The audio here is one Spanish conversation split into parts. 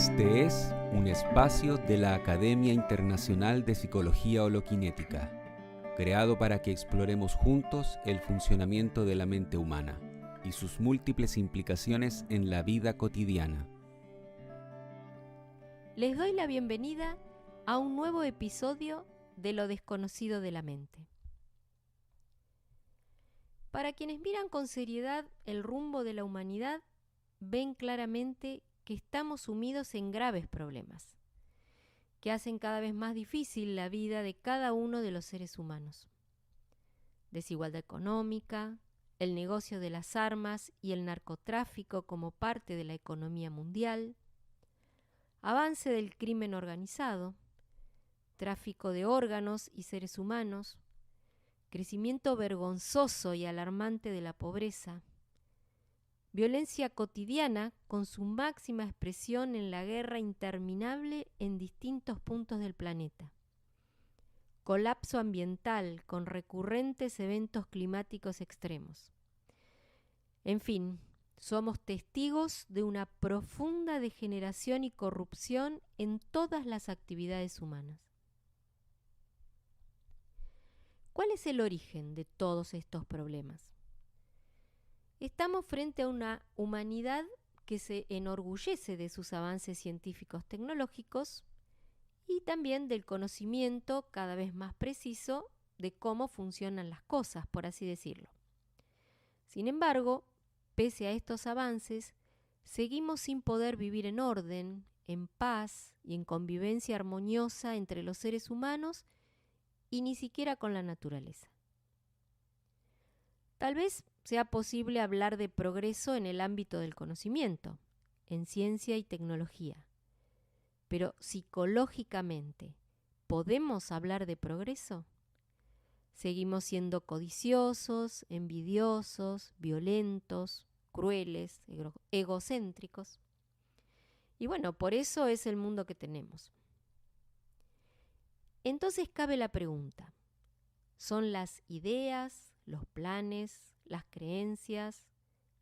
Este es un espacio de la Academia Internacional de Psicología Holokinética, creado para que exploremos juntos el funcionamiento de la mente humana y sus múltiples implicaciones en la vida cotidiana. Les doy la bienvenida a un nuevo episodio de Lo desconocido de la mente. Para quienes miran con seriedad el rumbo de la humanidad, ven claramente que estamos sumidos en graves problemas, que hacen cada vez más difícil la vida de cada uno de los seres humanos. Desigualdad económica, el negocio de las armas y el narcotráfico como parte de la economía mundial, avance del crimen organizado, tráfico de órganos y seres humanos, crecimiento vergonzoso y alarmante de la pobreza, violencia cotidiana con su máxima expresión en la guerra interminable en distintos puntos del planeta, colapso ambiental con recurrentes eventos climáticos extremos. En fin, somos testigos de una profunda degeneración y corrupción en todas las actividades humanas. ¿Cuál es el origen de todos estos problemas? Estamos frente a una humanidad que se enorgullece de sus avances científicos tecnológicos y también del conocimiento cada vez más preciso de cómo funcionan las cosas, por así decirlo. Sin embargo, pese a estos avances, seguimos sin poder vivir en orden, en paz y en convivencia armoniosa entre los seres humanos y ni siquiera con la naturaleza. Tal vez sea posible hablar de progreso en el ámbito del conocimiento, en ciencia y tecnología. Pero psicológicamente, ¿podemos hablar de progreso? Seguimos siendo codiciosos, envidiosos, violentos, crueles, egocéntricos. Y bueno, por eso es el mundo que tenemos. Entonces cabe la pregunta: ¿son las ideas, los planes, las creencias,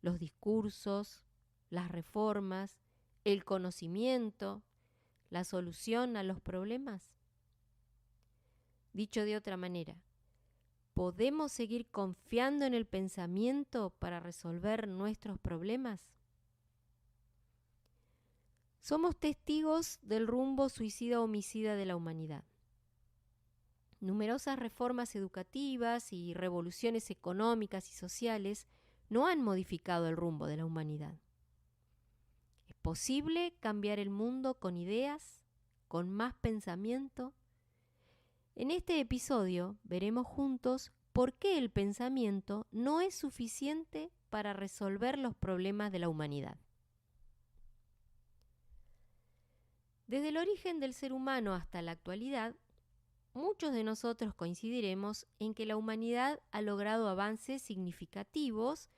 los discursos, las reformas, el conocimiento, la solución a los problemas? Dicho de otra manera, ¿podemos seguir confiando en el pensamiento para resolver nuestros problemas? Somos testigos del rumbo suicida-homicida de la humanidad. Numerosas reformas educativas y revoluciones económicas y sociales no han modificado el rumbo de la humanidad. ¿Es posible cambiar el mundo con ideas, con más pensamiento? En este episodio veremos juntos por qué el pensamiento no es suficiente para resolver los problemas de la humanidad. Desde el origen del ser humano hasta la actualidad, muchos de nosotros coincidiremos en que la humanidad ha logrado avances significativos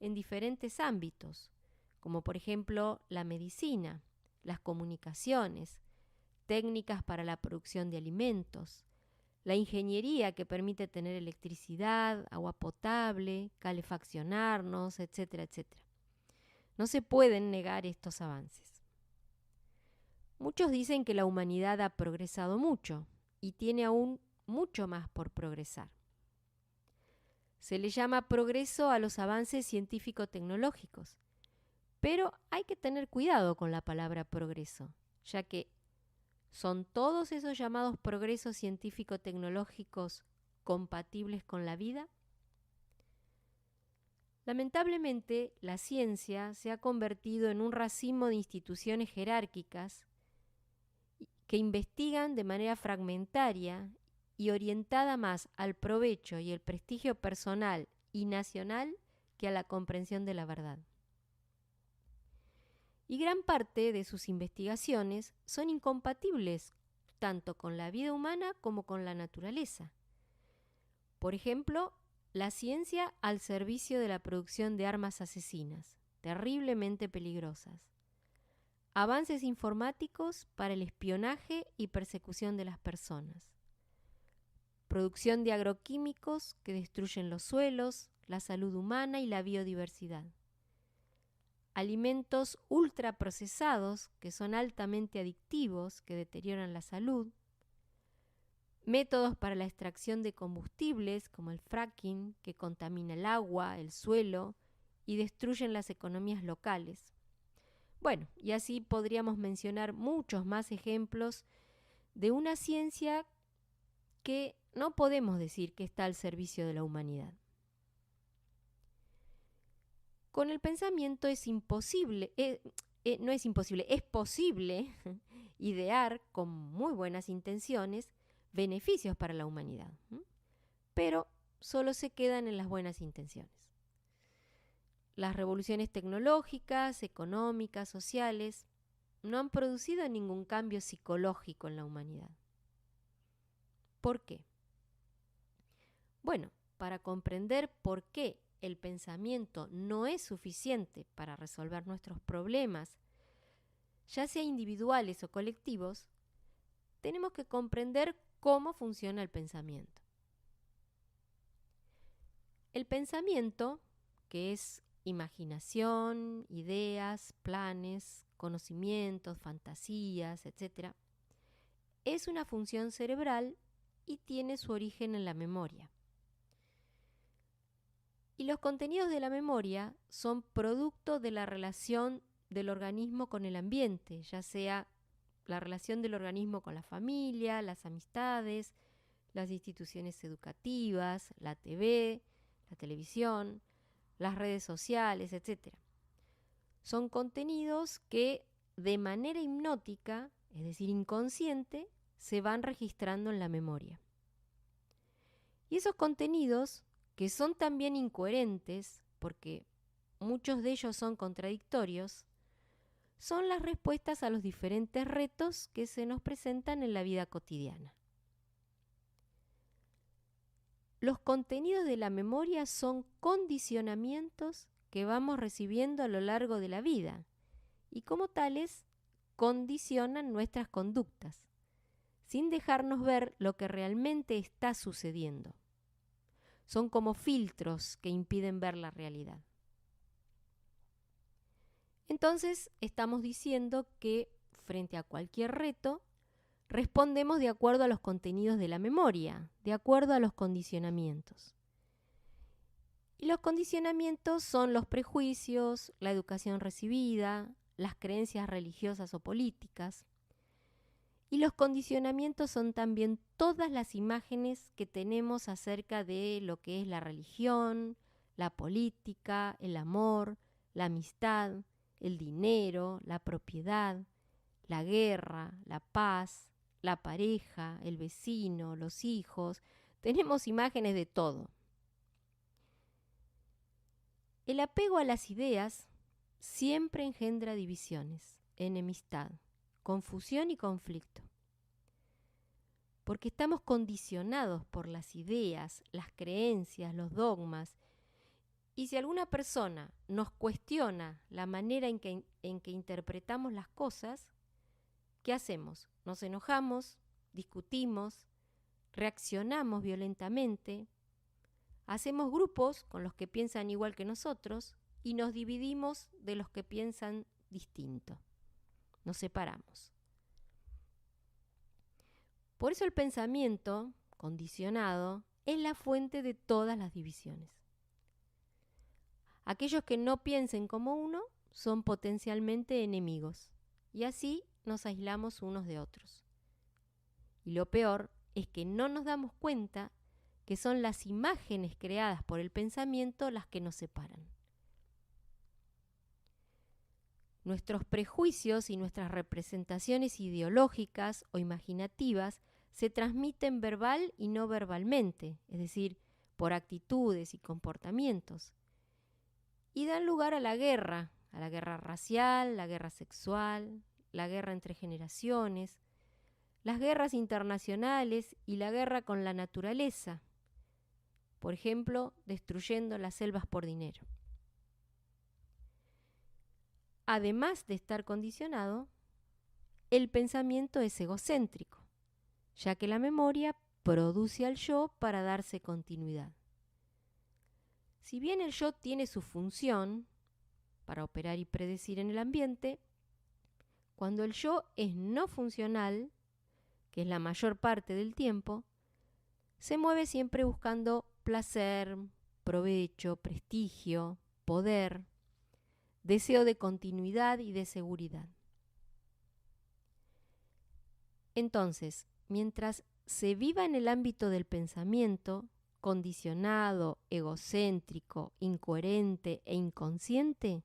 en diferentes ámbitos, como por ejemplo la medicina, las comunicaciones, técnicas para la producción de alimentos, la ingeniería que permite tener electricidad, agua potable, calefaccionarnos, etcétera, etcétera. No se pueden negar estos avances. Muchos dicen que la humanidad ha progresado mucho y tiene aún mucho más por progresar. Se le llama progreso a los avances científico-tecnológicos, pero hay que tener cuidado con la palabra progreso, ya que ¿son todos esos llamados progresos científico-tecnológicos compatibles con la vida? Lamentablemente, la ciencia se ha convertido en un racimo de instituciones jerárquicas que investigan de manera fragmentaria y orientada más al provecho y el prestigio personal y nacional que a la comprensión de la verdad. Y gran parte de sus investigaciones son incompatibles tanto con la vida humana como con la naturaleza. Por ejemplo, la ciencia al servicio de la producción de armas asesinas, terriblemente peligrosas. Avances informáticos para el espionaje y persecución de las personas. Producción de agroquímicos que destruyen los suelos, la salud humana y la biodiversidad. alimentos ultraprocesados que son altamente adictivos, que deterioran la salud, métodos para la extracción de combustibles como el fracking, que contamina el agua, el suelo y destruyen las economías locales. Bueno, y así podríamos mencionar muchos más ejemplos de una ciencia que no podemos decir que está al servicio de la humanidad. Con el pensamiento es posible idear con muy buenas intenciones beneficios para la humanidad, pero solo se quedan en las buenas intenciones. Las revoluciones tecnológicas, económicas, sociales, no han producido ningún cambio psicológico en la humanidad. ¿Por qué? Bueno, para comprender por qué el pensamiento no es suficiente para resolver nuestros problemas, ya sea individuales o colectivos, tenemos que comprender cómo funciona el pensamiento. El pensamiento, que es imaginación, ideas, planes, conocimientos, fantasías, etc., es una función cerebral y tiene su origen en la memoria. Y los contenidos de la memoria son producto de la relación del organismo con el ambiente, ya sea la relación del organismo con la familia, las amistades, las instituciones educativas, la TV, la televisión, las redes sociales, etc. Son contenidos que de manera hipnótica, es decir, inconsciente, se van registrando en la memoria. Y esos contenidos, que son también incoherentes, porque muchos de ellos son contradictorios, son las respuestas a los diferentes retos que se nos presentan en la vida cotidiana. Los contenidos de la memoria son condicionamientos que vamos recibiendo a lo largo de la vida y como tales condicionan nuestras conductas, sin dejarnos ver lo que realmente está sucediendo. Son como filtros que impiden ver la realidad. Entonces, estamos diciendo que frente a cualquier reto, respondemos de acuerdo a los contenidos de la memoria, de acuerdo a los condicionamientos. Y los condicionamientos son los prejuicios, la educación recibida, las creencias religiosas o políticas. Y los condicionamientos son también todas las imágenes que tenemos acerca de lo que es la religión, la política, el amor, la amistad, el dinero, la propiedad, la guerra, la paz, la pareja, el vecino, los hijos. Tenemos imágenes de todo. El apego a las ideas siempre engendra divisiones, enemistad, confusión y conflicto. Porque estamos condicionados por las ideas, las creencias, los dogmas. Y si alguna persona nos cuestiona la manera en que interpretamos las cosas, ¿qué hacemos? Nos enojamos, discutimos, reaccionamos violentamente, hacemos grupos con los que piensan igual que nosotros y nos dividimos de los que piensan distinto. Nos separamos. Por eso el pensamiento condicionado es la fuente de todas las divisiones. Aquellos que no piensen como uno son potencialmente enemigos y así nos aislamos unos de otros. Y lo peor es que no nos damos cuenta que son las imágenes creadas por el pensamiento las que nos separan. Nuestros prejuicios y nuestras representaciones ideológicas o imaginativas se transmiten verbal y no verbalmente, es decir, por actitudes y comportamientos, y dan lugar a la guerra racial, la guerra sexual, la guerra entre generaciones, las guerras internacionales y la guerra con la naturaleza, por ejemplo, destruyendo las selvas por dinero. Además de estar condicionado, el pensamiento es egocéntrico, ya que la memoria produce al yo para darse continuidad. Si bien el yo tiene su función, para operar y predecir en el ambiente, cuando el yo es no funcional, que es la mayor parte del tiempo, se mueve siempre buscando placer, provecho, prestigio, poder, deseo de continuidad y de seguridad. Entonces, mientras se viva en el ámbito del pensamiento, condicionado, egocéntrico, incoherente e inconsciente,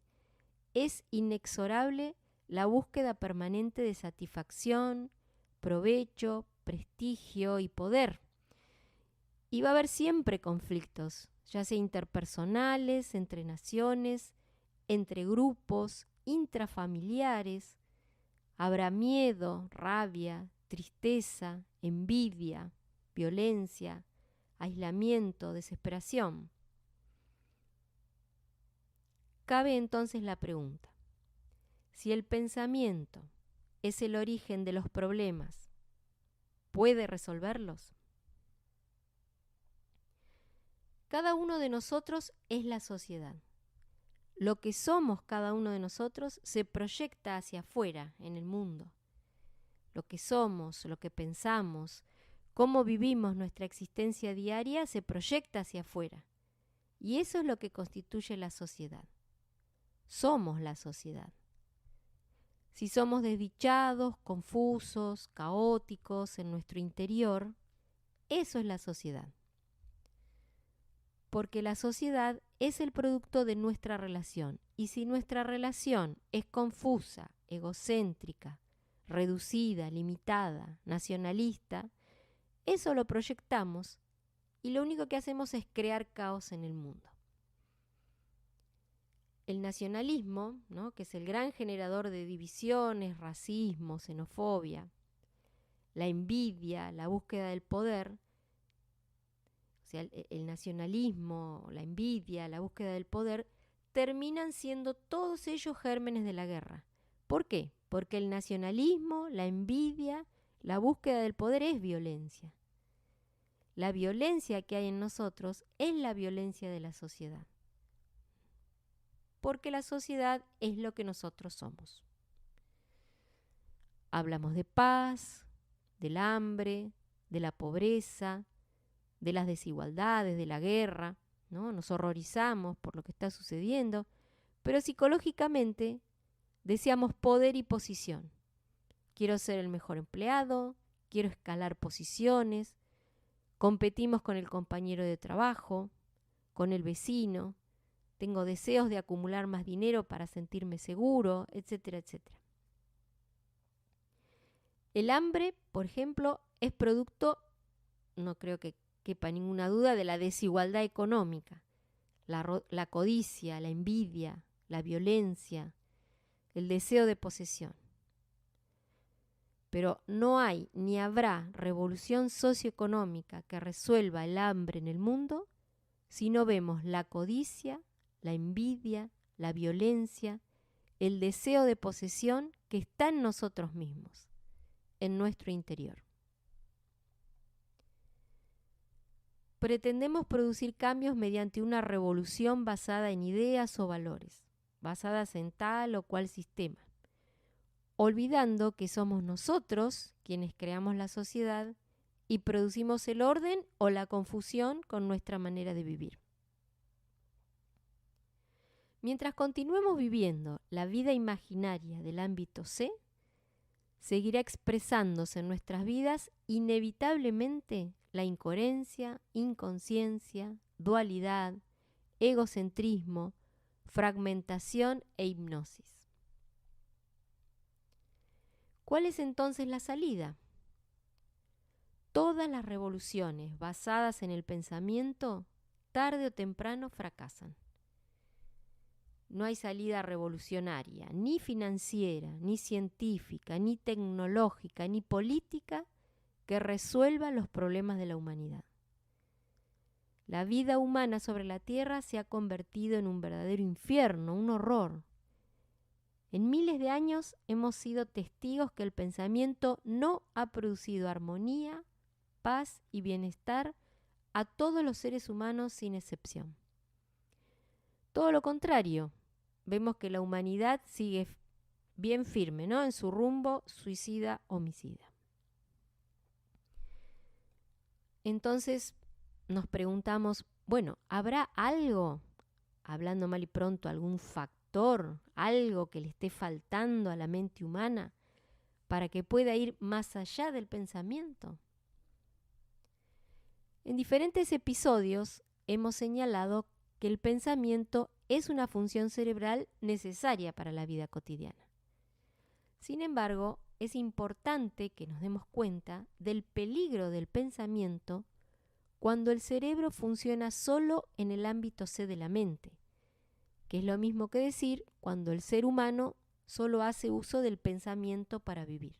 es inexorable la búsqueda permanente de satisfacción, provecho, prestigio y poder. Y va a haber siempre conflictos, ya sea interpersonales, entre naciones, entre grupos, intrafamiliares. Habrá miedo, rabia, tristeza, envidia, violencia, aislamiento, desesperación. Cabe entonces la pregunta: si el pensamiento es el origen de los problemas, ¿puede resolverlos? Cada uno de nosotros es la sociedad. Lo que somos cada uno de nosotros se proyecta hacia afuera, en el mundo. Lo que somos, lo que pensamos, cómo vivimos nuestra existencia diaria se proyecta hacia afuera. Y eso es lo que constituye la sociedad. Somos la sociedad. Si somos desdichados, confusos, caóticos en nuestro interior, eso es la sociedad. Porque la sociedad es el producto de nuestra relación. Y si nuestra relación es confusa, egocéntrica, reducida, limitada, nacionalista, eso lo proyectamos y lo único que hacemos es crear caos en el mundo. El nacionalismo, ¿no?, que es el gran generador de divisiones, racismo, xenofobia, la envidia, la búsqueda del poder, o sea, el nacionalismo, la envidia, la búsqueda del poder, terminan siendo todos ellos gérmenes de la guerra. ¿Por qué? Porque el nacionalismo, la envidia, la búsqueda del poder es violencia. La violencia que hay en nosotros es la violencia de la sociedad. Porque la sociedad es lo que nosotros somos. Hablamos de paz, del hambre, de la pobreza, de las desigualdades, de la guerra, ¿no? Nos horrorizamos por lo que está sucediendo, pero psicológicamente deseamos poder y posición. Quiero ser el mejor empleado, quiero escalar posiciones, competimos con el compañero de trabajo, con el vecino, tengo deseos de acumular más dinero para sentirme seguro, etcétera, etcétera. El hambre, por ejemplo, es producto, no creo que quepa ninguna duda, de la desigualdad económica, la codicia, la envidia, la violencia, el deseo de posesión. Pero no hay ni habrá revolución socioeconómica que resuelva el hambre en el mundo si no vemos la codicia, la envidia, la violencia, el deseo de posesión que está en nosotros mismos, en nuestro interior. Pretendemos producir cambios mediante una revolución basada en ideas o valores, basadas en tal o cual sistema, olvidando que somos nosotros quienes creamos la sociedad y producimos el orden o la confusión con nuestra manera de vivir. Mientras continuemos viviendo la vida imaginaria del ámbito C, seguirá expresándose en nuestras vidas inevitablemente la incoherencia, inconsciencia, dualidad, egocentrismo, fragmentación e hipnosis. ¿Cuál es entonces la salida? Todas las revoluciones basadas en el pensamiento, tarde o temprano fracasan. No hay salida revolucionaria, ni financiera, ni científica, ni tecnológica, ni política que resuelva los problemas de la humanidad. La vida humana sobre la Tierra se ha convertido en un verdadero infierno, un horror. En miles de años hemos sido testigos que el pensamiento no ha producido armonía, paz y bienestar a todos los seres humanos sin excepción. Todo lo contrario, vemos que la humanidad sigue bien firme, ¿no?, en su rumbo suicida-homicida. Entonces nos preguntamos, bueno, ¿habrá algo, hablando mal y pronto, algún factor, algo que le esté faltando a la mente humana para que pueda ir más allá del pensamiento? En diferentes episodios hemos señalado que el pensamiento es una función cerebral necesaria para la vida cotidiana. Sin embargo, es importante que nos demos cuenta del peligro del pensamiento cuando el cerebro funciona solo en el ámbito C de la mente, que es lo mismo que decir cuando el ser humano solo hace uso del pensamiento para vivir.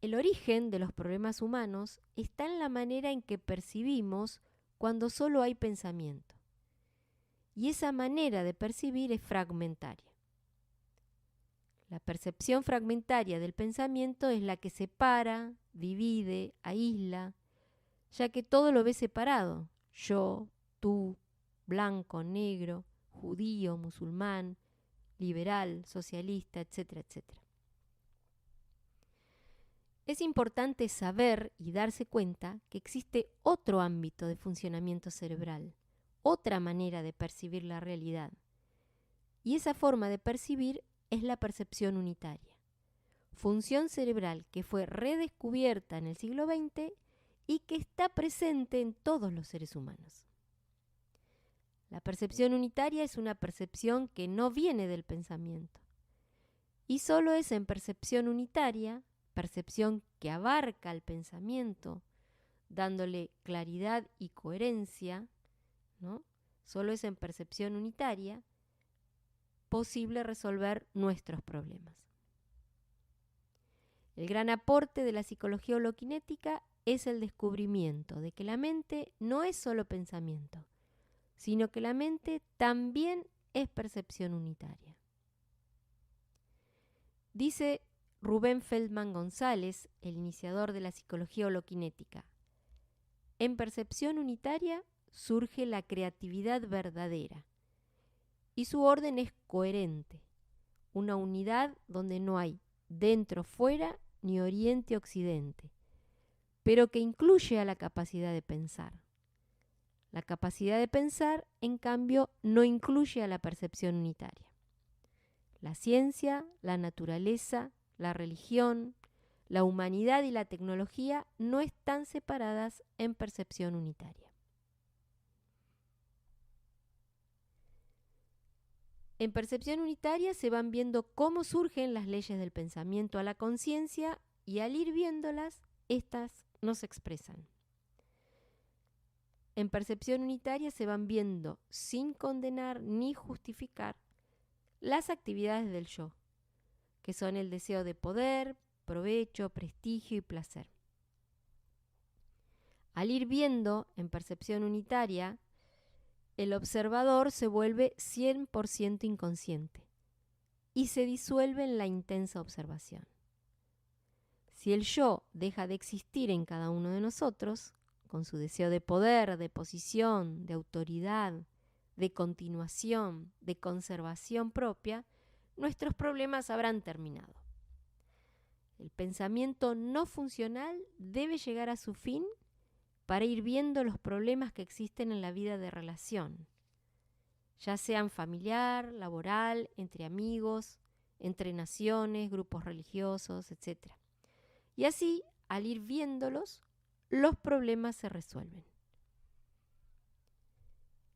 El origen de los problemas humanos está en la manera en que percibimos cuando solo hay pensamiento. Y esa manera de percibir es fragmentaria. La percepción fragmentaria del pensamiento es la que separa, divide, aísla, ya que todo lo ve separado: yo, tú, blanco, negro, judío, musulmán, liberal, socialista, etcétera, etcétera. Es importante saber y darse cuenta que existe otro ámbito de funcionamiento cerebral, otra manera de percibir la realidad. Y esa forma de percibir es la percepción unitaria, función cerebral que fue redescubierta en el siglo XX y que está presente en todos los seres humanos. La percepción unitaria es una percepción que no viene del pensamiento. Y solo es en percepción unitaria, percepción que abarca el pensamiento, dándole claridad y coherencia, ¿no? Solo es en percepción unitaria posible resolver nuestros problemas. El gran aporte de la psicología holoquinética es el descubrimiento de que la mente no es solo pensamiento, sino que la mente también es percepción unitaria. Dice Rubén Feldman González, el iniciador de la psicología holoquinética: en percepción unitaria surge la creatividad verdadera, y su orden es coherente, una unidad donde no hay dentro-fuera ni oriente-occidente, pero que incluye a la capacidad de pensar. La capacidad de pensar, en cambio, no incluye a la percepción unitaria. La ciencia, la naturaleza, la religión, la humanidad y la tecnología no están separadas en percepción unitaria. En percepción unitaria se van viendo cómo surgen las leyes del pensamiento a la conciencia y al ir viéndolas, éstas no se expresan. En percepción unitaria se van viendo, sin condenar ni justificar, las actividades del yo, que son el deseo de poder, provecho, prestigio y placer. Al ir viendo en percepción unitaria, el observador se vuelve 100% inconsciente y se disuelve en la intensa observación. Si el yo deja de existir en cada uno de nosotros, con su deseo de poder, de posición, de autoridad, de continuación, de conservación propia, nuestros problemas habrán terminado. El pensamiento no funcional debe llegar a su fin para ir viendo los problemas que existen en la vida de relación, ya sean familiar, laboral, entre amigos, entre naciones, grupos religiosos, etc. Y así, al ir viéndolos, los problemas se resuelven.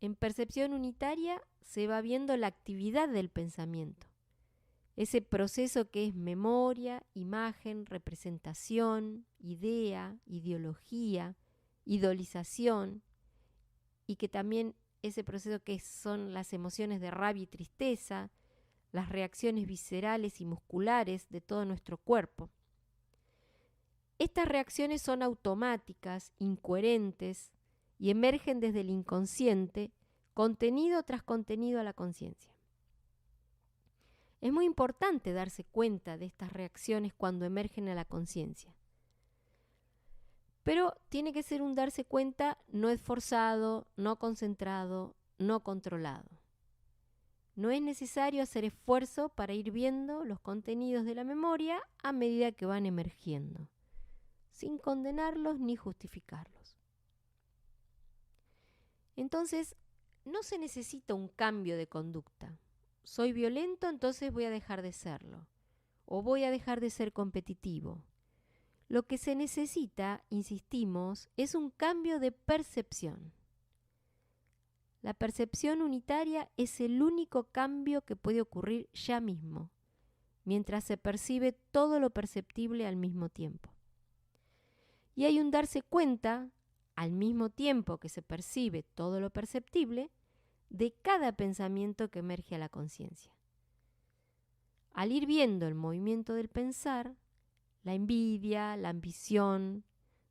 En percepción unitaria se va viendo la actividad del pensamiento, ese proceso que es memoria, imagen, representación, idea, ideología, idolización, y que también ese proceso que son las emociones de rabia y tristeza, las reacciones viscerales y musculares de todo nuestro cuerpo. Estas reacciones son automáticas, incoherentes y emergen desde el inconsciente, contenido tras contenido a la conciencia. Es muy importante darse cuenta de estas reacciones cuando emergen a la conciencia. Pero tiene que ser un darse cuenta no esforzado, no concentrado, no controlado. No es necesario hacer esfuerzo para ir viendo los contenidos de la memoria a medida que van emergiendo, sin condenarlos ni justificarlos. Entonces, no se necesita un cambio de conducta. Soy violento, entonces voy a dejar de serlo. O voy a dejar de ser competitivo. Lo que se necesita, insistimos, es un cambio de percepción. La percepción unitaria es el único cambio que puede ocurrir ya mismo, mientras se percibe todo lo perceptible al mismo tiempo. Y hay un darse cuenta, al mismo tiempo que se percibe todo lo perceptible, de cada pensamiento que emerge a la conciencia. Al ir viendo el movimiento del pensar, la envidia, la ambición,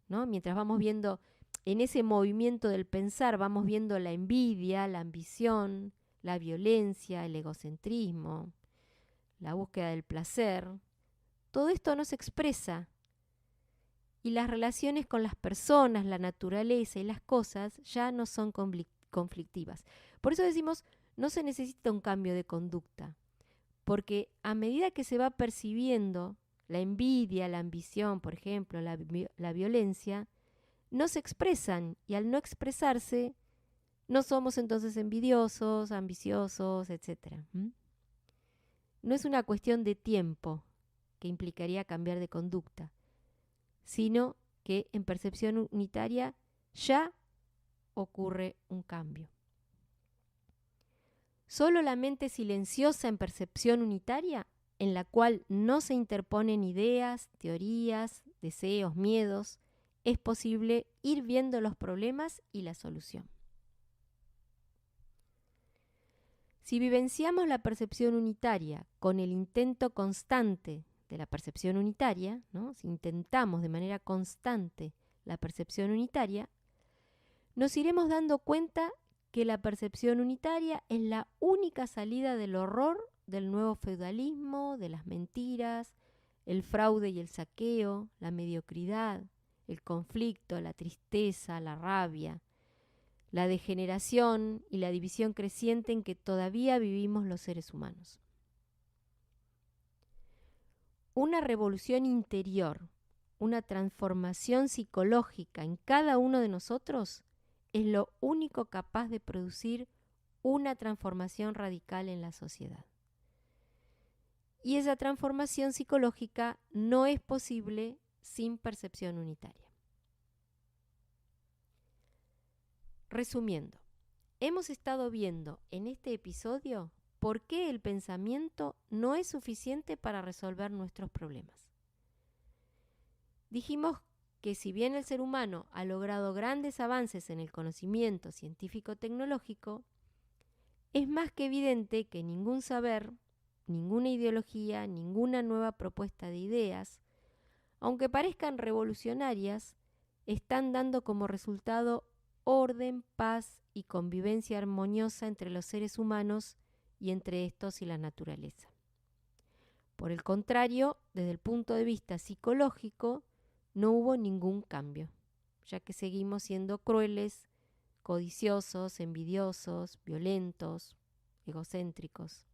¿no? Mientras vamos viendo en ese movimiento del pensar, vamos viendo la envidia, la ambición, la violencia, el egocentrismo, la búsqueda del placer. Todo esto no se expresa y las relaciones con las personas, la naturaleza y las cosas ya no son conflictivas. Por eso decimos, no se necesita un cambio de conducta, porque a medida que se va percibiendo la envidia, la ambición, por ejemplo, la violencia, no se expresan y al no expresarse no somos entonces envidiosos, ambiciosos, etc. No es una cuestión de tiempo que implicaría cambiar de conducta, sino que en percepción unitaria ya ocurre un cambio. Solo la mente silenciosa en percepción unitaria, en la cual no se interponen ideas, teorías, deseos, miedos, es posible ir viendo los problemas y la solución. Si vivenciamos la percepción unitaria con el intento constante de la percepción unitaria, ¿no? Si intentamos de manera constante la percepción unitaria, nos iremos dando cuenta que la percepción unitaria es la única salida del horror del nuevo feudalismo, de las mentiras, el fraude y el saqueo, la mediocridad, el conflicto, la tristeza, la rabia, la degeneración y la división creciente en que todavía vivimos los seres humanos. Una revolución interior, una transformación psicológica en cada uno de nosotros es lo único capaz de producir una transformación radical en la sociedad. Y esa transformación psicológica no es posible sin percepción unitaria. Resumiendo, hemos estado viendo en este episodio por qué el pensamiento no es suficiente para resolver nuestros problemas. Dijimos que si bien el ser humano ha logrado grandes avances en el conocimiento científico-tecnológico, es más que evidente que ningún saber, ninguna ideología, ninguna nueva propuesta de ideas, aunque parezcan revolucionarias, están dando como resultado orden, paz y convivencia armoniosa entre los seres humanos y entre estos y la naturaleza. Por el contrario, desde el punto de vista psicológico, no hubo ningún cambio, ya que seguimos siendo crueles, codiciosos, envidiosos, violentos, egocéntricos.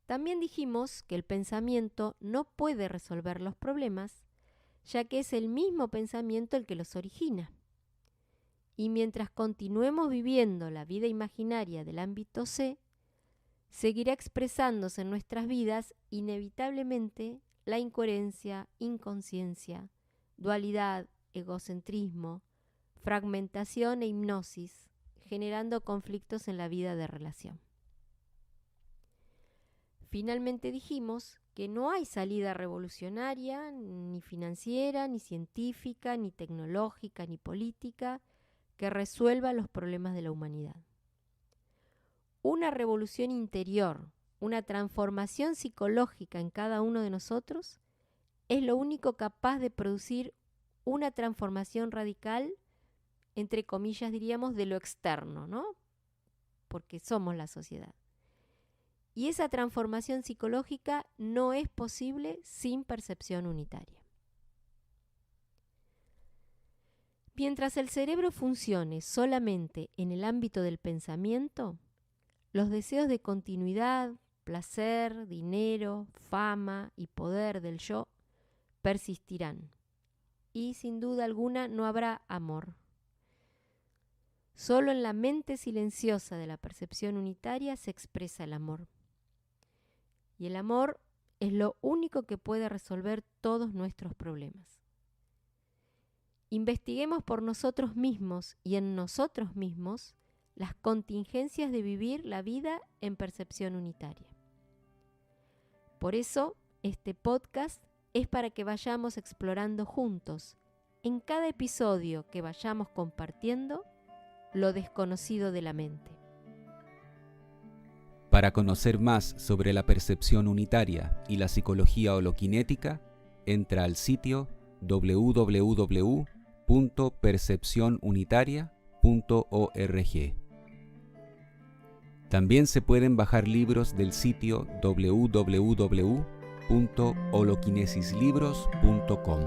También dijimos que el pensamiento no puede resolver los problemas, ya que es el mismo pensamiento el que los origina. Y mientras continuemos viviendo la vida imaginaria del ámbito C, seguirá expresándose en nuestras vidas inevitablemente la incoherencia, inconsciencia, dualidad, egocentrismo, fragmentación e hipnosis, generando conflictos en la vida de relación. Finalmente dijimos que no hay salida revolucionaria, ni financiera, ni científica, ni tecnológica, ni política que resuelva los problemas de la humanidad. Una revolución interior, una transformación psicológica en cada uno de nosotros es lo único capaz de producir una transformación radical, entre comillas diríamos, de lo externo, ¿no? Porque somos la sociedad. Y esa transformación psicológica no es posible sin percepción unitaria. Mientras el cerebro funcione solamente en el ámbito del pensamiento, los deseos de continuidad, placer, dinero, fama y poder del yo persistirán. Y sin duda alguna no habrá amor. Solo en la mente silenciosa de la percepción unitaria se expresa el amor. Y el amor es lo único que puede resolver todos nuestros problemas. Investiguemos por nosotros mismos y en nosotros mismos las contingencias de vivir la vida en percepción unitaria. Por eso, este podcast es para que vayamos explorando juntos, en cada episodio que vayamos compartiendo, lo desconocido de la mente. Para conocer más sobre la percepción unitaria y la psicología holoquinética, entra al sitio www.percepcionunitaria.org. También se pueden bajar libros del sitio www.holokinesislibros.com.